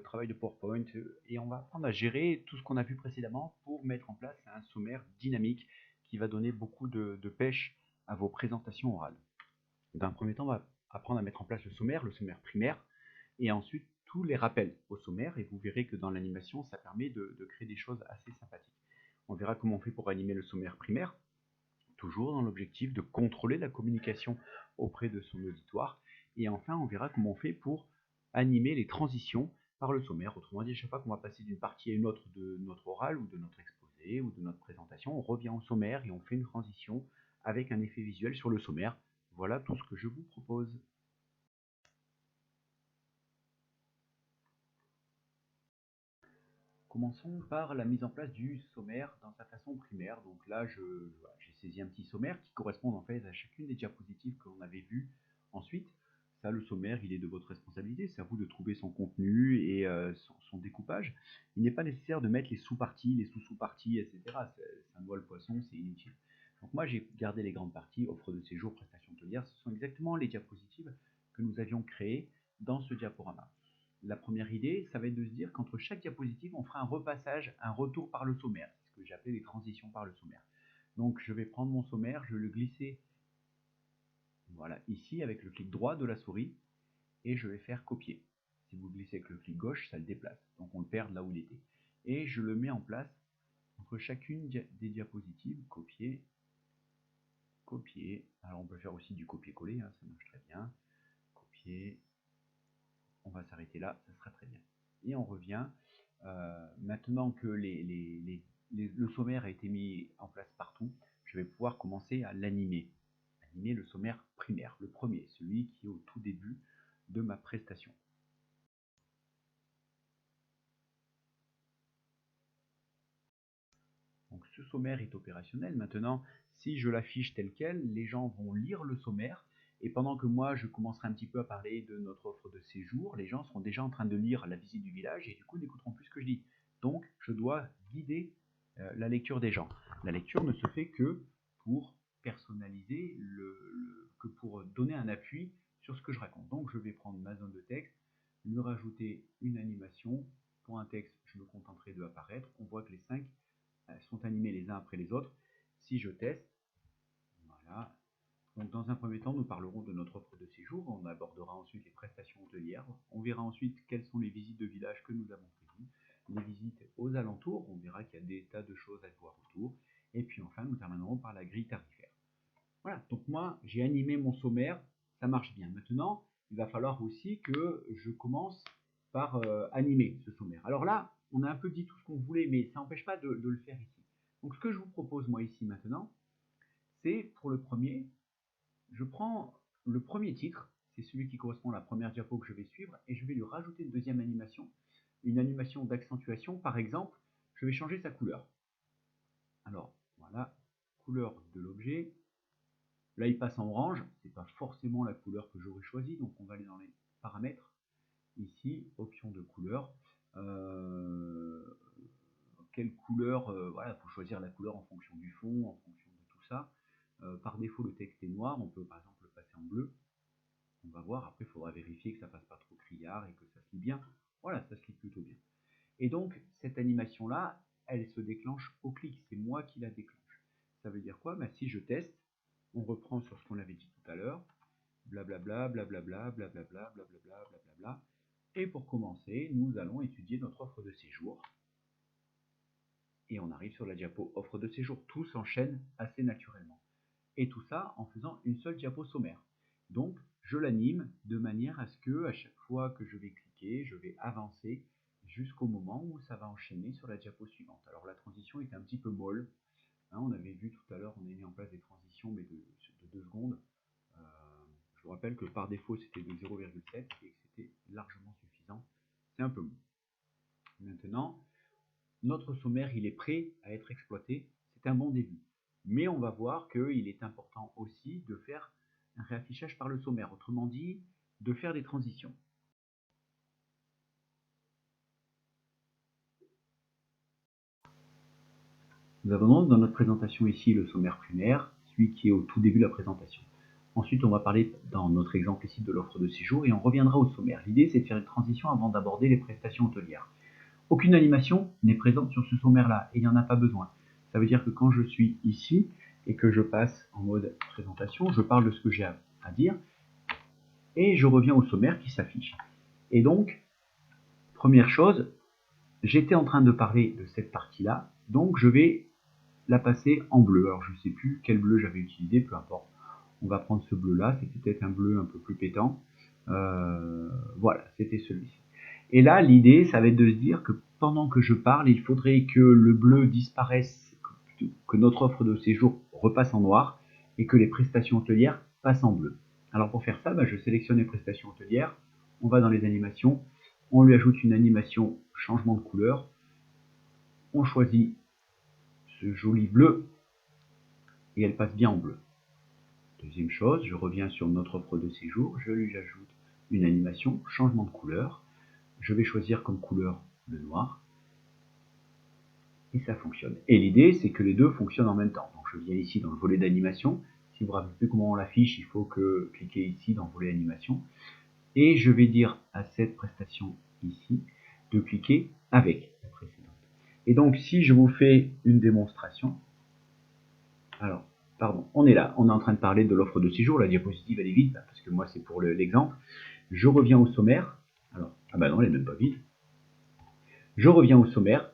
travail de PowerPoint et on va apprendre à gérer tout ce qu'on a vu précédemment pour mettre en place un sommaire dynamique qui va donner beaucoup de pêche à vos présentations orales. Dans un premier temps, on va apprendre à mettre en place le sommaire primaire, et ensuite tous les rappels au sommaire, et vous verrez que dans l'animation, ça permet de créer des choses assez sympathiques. On verra comment on fait pour animer le sommaire primaire, toujours dans l'objectif de contrôler la communication auprès de son auditoire. Et enfin, on verra comment on fait pour animer les transitions par le sommaire. Autrement dit, à chaque fois qu'on va passer d'une partie à une autre de notre oral ou de notre exposé ou de notre présentation, on revient au sommaire et on fait une transition avec un effet visuel sur le sommaire. Voilà tout ce que je vous propose. Commençons par la mise en place du sommaire dans sa façon primaire. Donc là, j'ai saisi un petit sommaire qui correspond en fait à chacune des diapositives que l'on avait vues ensuite. Ça, le sommaire, il est de votre responsabilité. C'est à vous de trouver son contenu et son découpage. Il n'est pas nécessaire de mettre les sous-parties, les sous-sous-parties, etc. Ça noie le poisson, c'est inutile. Donc moi, j'ai gardé les grandes parties, offre de séjour, prestations hôtelières. Ce sont exactement les diapositives que nous avions créées dans ce diaporama. La première idée, ça va être de se dire qu'entre chaque diapositive, on fera un repassage, un retour par le sommaire. C'est ce que j'ai appelé les transitions par le sommaire. Donc je vais prendre mon sommaire, je vais le glisser voilà, ici avec le clic droit de la souris et je vais faire copier. Si vous glissez avec le clic gauche, ça le déplace. Donc on le perd là où il était. Et je le mets en place entre chacune des diapositives, copier, copier. Alors on peut faire aussi du copier-coller, hein, ça marche très bien. Copier. On va s'arrêter là, ça sera très bien. Et on revient, maintenant que le sommaire a été mis en place partout, je vais pouvoir commencer à l'animer. Animer le sommaire primaire, le premier, celui qui est au tout début de ma prestation. Donc ce sommaire est opérationnel. Maintenant, si je l'affiche tel quel, les gens vont lire le sommaire. Et pendant que moi, je commencerai un petit peu à parler de notre offre de séjour, les gens seront déjà en train de lire la visite du village et du coup n'écouteront plus ce que je dis. Donc, je dois guider la lecture des gens. La lecture ne se fait que pour personnaliser, que pour donner un appui sur ce que je raconte. Donc, je vais prendre ma zone de texte, lui rajouter une animation. Pour un texte, je me contenterai de apparaître. On voit que les 5 sont animés les uns après les autres. Si je teste, voilà. Donc dans un premier temps, nous parlerons de notre offre de séjour, on abordera ensuite les prestations hôtelières, on verra ensuite quelles sont les visites de village que nous avons prévues, les visites aux alentours, on verra qu'il y a des tas de choses à voir autour, et puis enfin nous terminerons par la grille tarifaire. Voilà, donc moi j'ai animé mon sommaire, ça marche bien. Maintenant, il va falloir aussi que je commence par animer ce sommaire. Alors là, on a un peu dit tout ce qu'on voulait, mais ça n'empêche pas de le faire ici. Donc ce que je vous propose moi ici maintenant, c'est pour le premier, je prends le premier titre, c'est celui qui correspond à la première diapo que je vais suivre, et je vais lui rajouter une deuxième animation, une animation d'accentuation. Par exemple, je vais changer sa couleur. Alors voilà, couleur de l'objet. Là, il passe en orange, c'est pas forcément la couleur que j'aurais choisie, donc on va aller dans les paramètres. Ici, option de couleur. Quelle couleur, voilà, il faut choisir la couleur en fonction du fond, en fonction de tout ça. Par défaut, le texte est noir, on peut par exemple le passer en bleu. On va voir, après il faudra vérifier que ça fasse pas trop criard et que ça se lit bien. Voilà, ça se lit plutôt bien. Et donc, cette animation-là, elle se déclenche au clic, c'est moi qui la déclenche. Ça veut dire quoi? Si je teste, on reprend sur ce qu'on avait dit tout à l'heure, blablabla, blablabla, blablabla, blablabla, blablabla. Et pour commencer, nous allons étudier notre offre de séjour. Et on arrive sur la diapo offre de séjour. Tout s'enchaîne assez naturellement. Et tout ça en faisant une seule diapo sommaire. Donc, je l'anime de manière à ce que, à chaque fois que je vais cliquer, je vais avancer jusqu'au moment où ça va enchaîner sur la diapo suivante. Alors, la transition est un petit peu molle. Hein, on avait vu tout à l'heure, on a mis en place des transitions, mais de 2 secondes. Je vous rappelle que par défaut, c'était de 0,7 et que c'était largement suffisant. C'est un peu mou. Maintenant, notre sommaire, il est prêt à être exploité. C'est un bon début. Mais on va voir qu'il est important aussi de faire un réaffichage par le sommaire. Autrement dit, de faire des transitions. Nous avons donc dans notre présentation ici le sommaire primaire, celui qui est au tout début de la présentation. Ensuite, on va parler dans notre exemple ici de l'offre de séjour et on reviendra au sommaire. L'idée, c'est de faire une transition avant d'aborder les prestations hôtelières. Aucune animation n'est présente sur ce sommaire-là et il n'y en a pas besoin. Ça veut dire que quand je suis ici et que je passe en mode présentation, je parle de ce que j'ai à dire et je reviens au sommaire qui s'affiche. Et donc, première chose, j'étais en train de parler de cette partie-là, donc je vais la passer en bleu. Alors je ne sais plus quel bleu j'avais utilisé, peu importe. On va prendre ce bleu-là, c'était peut-être un bleu un peu plus pétant. Voilà, c'était celui-ci. Et là, l'idée, ça va être de se dire que pendant que je parle, il faudrait que le bleu disparaisse, que notre offre de séjour repasse en noir et que les prestations hôtelières passent en bleu. Alors pour faire ça, je sélectionne les prestations hôtelières, on va dans les animations, on lui ajoute une animation changement de couleur, on choisit ce joli bleu et elle passe bien en bleu. Deuxième chose, je reviens sur notre offre de séjour, je lui ajoute une animation changement de couleur, je vais choisir comme couleur le noir et ça fonctionne. Et l'idée, c'est que les deux fonctionnent en même temps. Donc je viens ici dans le volet d'animation. Si vous ne vous rappelez plus comment on l'affiche, il faut que cliquez ici dans le volet animation. Et je vais dire à cette prestation ici de cliquer avec la précédente. Et donc si je vous fais une démonstration, alors, pardon, on est là, on est en train de parler de l'offre de séjour, la diapositive elle est vide, parce que moi c'est pour l'exemple. Je reviens au sommaire, alors, ah bah non, elle n'est même pas vide. Je reviens au sommaire.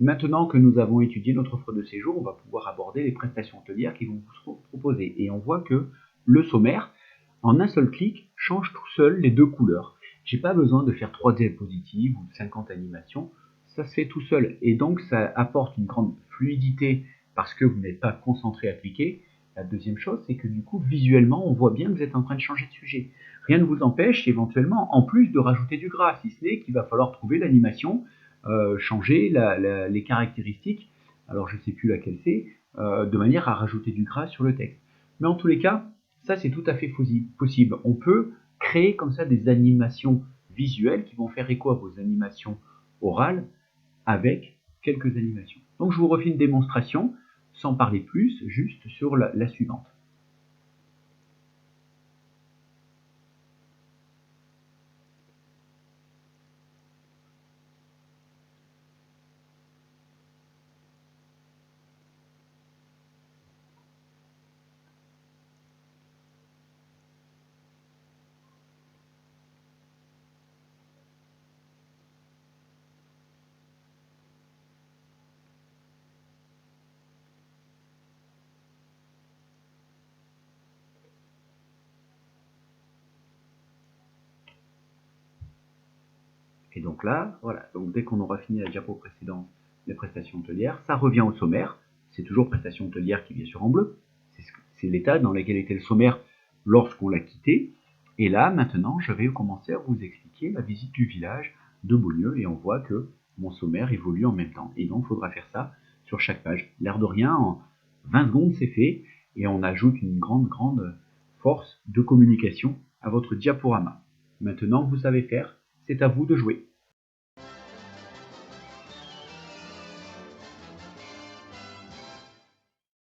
Maintenant que nous avons étudié notre offre de séjour, on va pouvoir aborder les prestations hôtelières qui vont vous proposer. Et on voit que le sommaire, en un seul clic, change tout seul les deux couleurs. J'ai pas besoin de faire 3 diapositives ou 50 animations, ça se fait tout seul. Et donc ça apporte une grande fluidité parce que vous n'êtes pas concentré à cliquer. La deuxième chose, c'est que du coup, visuellement, on voit bien que vous êtes en train de changer de sujet. Rien ne vous empêche éventuellement, en plus, de rajouter du gras, si ce n'est qu'il va falloir trouver l'animation, changer les caractéristiques, alors je ne sais plus laquelle c'est, de manière à rajouter du gras sur le texte. Mais en tous les cas, ça c'est tout à fait possible. On peut créer comme ça des animations visuelles qui vont faire écho à vos animations orales avec quelques animations. Donc je vous refais une démonstration sans parler plus, juste sur la suivante. Et donc là, voilà, donc dès qu'on aura fini la diapo précédente, les prestations hôtelières, ça revient au sommaire. C'est toujours prestations hôtelières qui est bien sûr en bleu. C'est l'état dans lequel était le sommaire lorsqu'on l'a quitté. Et là, maintenant, je vais commencer à vous expliquer la visite du village de Beaulieu et on voit que mon sommaire évolue en même temps. Et donc, il faudra faire ça sur chaque page. L'air de rien, en 20 secondes, c'est fait et on ajoute une grande force de communication à votre diaporama. Maintenant que vous savez faire, c'est à vous de jouer.